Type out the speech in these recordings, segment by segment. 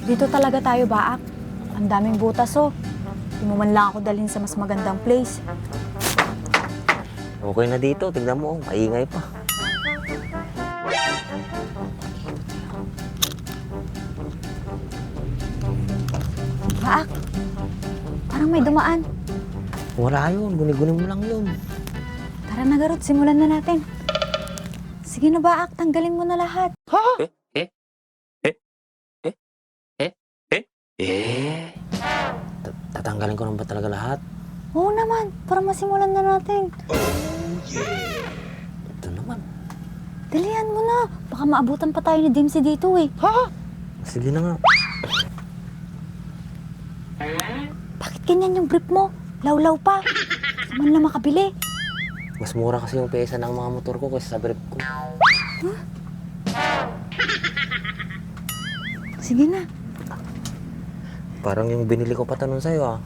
Dito talaga tayo, Baak. Ang daming butas, oh. Di mo man lang ako dalhin sa mas magandang place. Okay na dito. Tignan mo, maingay pa. Baak, parang may dumaan. Wala yun. Guni-guni mo lang yun. Tara na, Garot. Simulan na natin. Sige na, Baak. Tanggalin mo na lahat. Tatanggalin ko na ba talaga lahat? Oo naman. Para masimulan na natin. Ito naman. Dalihan mo na. Baka maabutan pa tayo ni Dimsy dito, eh. Sige na nga. Bakit ganyan yung brief mo? Lawlaw pa. Saman lang makabili. Mas mura kasi yung pyesa ng mga motor ko kaysa sa brief ko. Sige na. Parang yung binili ko pa tanong sa'yo ah.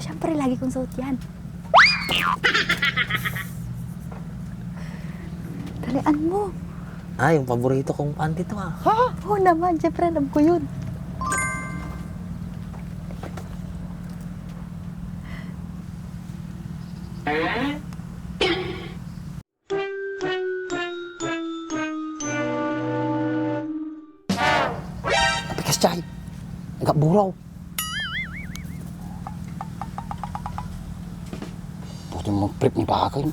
Siyempre, lagi kong suot yan. Dalian mo. Ah, yung paborito kong panty to ah. Oo naman. Siyempre, alam ko yun. Napikas chay. Enggak buraw. Buti mo prep ni Bakay.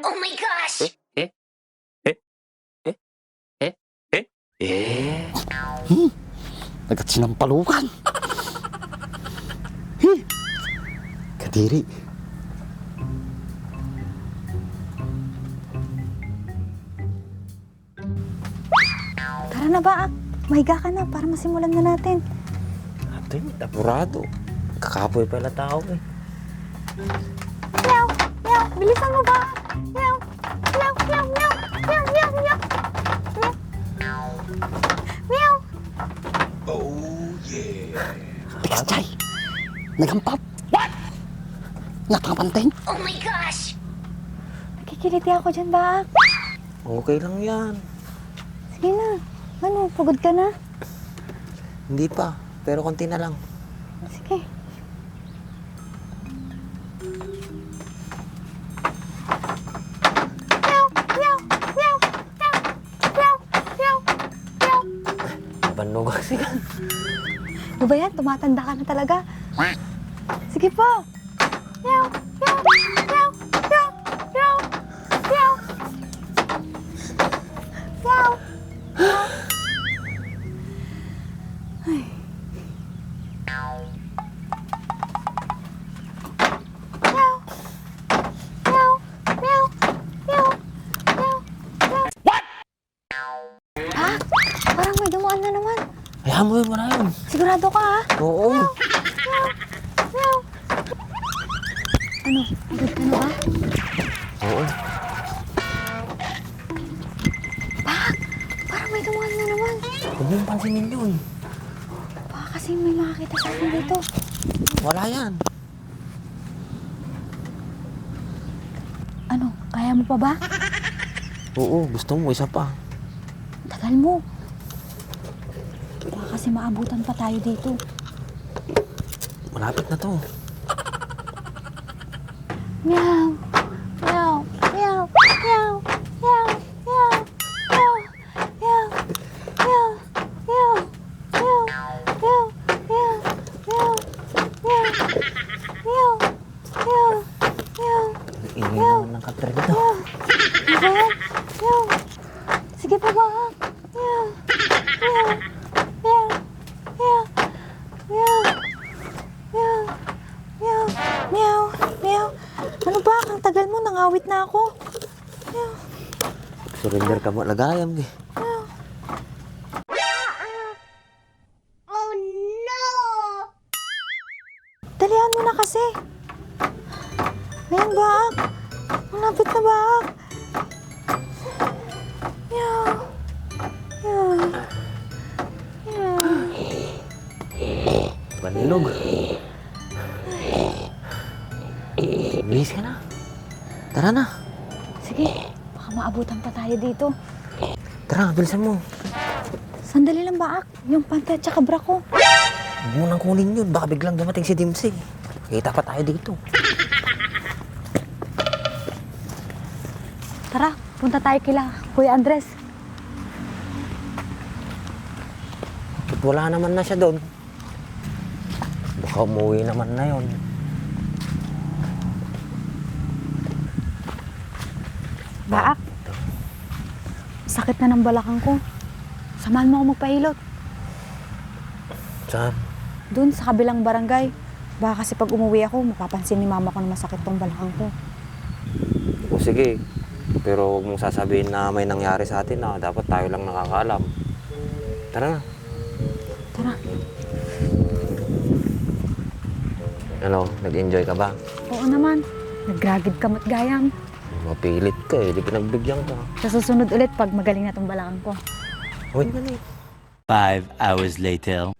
Oh my gosh! Agad sinampalukan. Kadiri. Tara na, Baak. Mahiga ka na para masimulan na natin. Ate, apurado. Kakapoy pala tao eh. Meow! Meow! Bilisan mo, Baak! Meow! Meow! Meow! Meow! Meow! Meow! Meow! Meow! Napikas chay. Nagampap. What? Natapanteng. Oh my gosh! Nakikiliti ako dyan, Baak. Okay lang yan. Sige na. Ano, pagod ka na? Hindi pa, pero konti na lang. Sige. Meow! Meow! Meow! Meow! Meow! Meow! Meow! Banog kasi yan. Ano ba yan? Tumatanda ka na talaga. Sige pa. Meow! Meow! Meow! Meow! Meow! Meow! Meow! Meow! Meow! Meow! Meow! Meow! Meow! Ha? Parang may dumaan na naman. Hayaan mo yun, wala yun. Sigurado ka, ha? Oo. Meow! Ano? Agad ka na ba? Oo. Parang may dumaan na naman. Huwag mong pansinin yun. Baka kasi may makakita sa akin dito. Wala yan. Ano? Kaya mo pa ba? Oo, gusto mo, isa pa. Tagal mo. Baka kasi maabutan pa tayo dito. Malapit na to. Meow! Meow! Meow! Meow! Meow! Meow! Meow! Meow! Meow! Meow! Meow! Meow! Meow! Meow! Meow! Meow! Meow! Meow! Ingay naman ng kapter nito. Meow! Ano ba yan? Meow! Sige pa ba? Meow! Meow! Meow! Meow! Meow! Meow! Meow! Meow! Meow! Ano ba? Ang tagal mo, nangawit na ako. Meow! Surrender ka mo, lagayam eh. Meow! Oh no! Dalihan mo na kasi. Ayan, Baak. Malapit na, Baak. Meow. Meow. Meow. Banilog. Bilis ka na. Tara na. Sige, baka maabutan pa tayo dito. Tara, bilisan mo. Sandali lang, Baak. Yung panty at saka bra ko. Huwag mo nang kunin yun. Baka biglang dumating si Dimsy. Kita pa tayo dito. Tara, punta tayo kila Kuya Andres. Ba't wala naman na siya doon? Baka umuwi naman na yon. Baak. Sakit na ng balakang ko. Samahan mo ako magpahilot. Saan? Doon sa kabilang barangay. Baka kasi pag umuwi ako, mapapansin ni mama ko na masakit tong balakang ko. O sige. Pero huwag mong sasabihin na may nangyari sa atin na dapat tayo lang nakakaalam. Tara na. Tara. Ano, nag-enjoy ka ba? Oo naman. Nagragid ka mat gayam. Mapilit ka eh, di pinagbigyan ka. Sa susunod ulit pag magaling na tong balakang ko. Uy, mali. 5 hours later.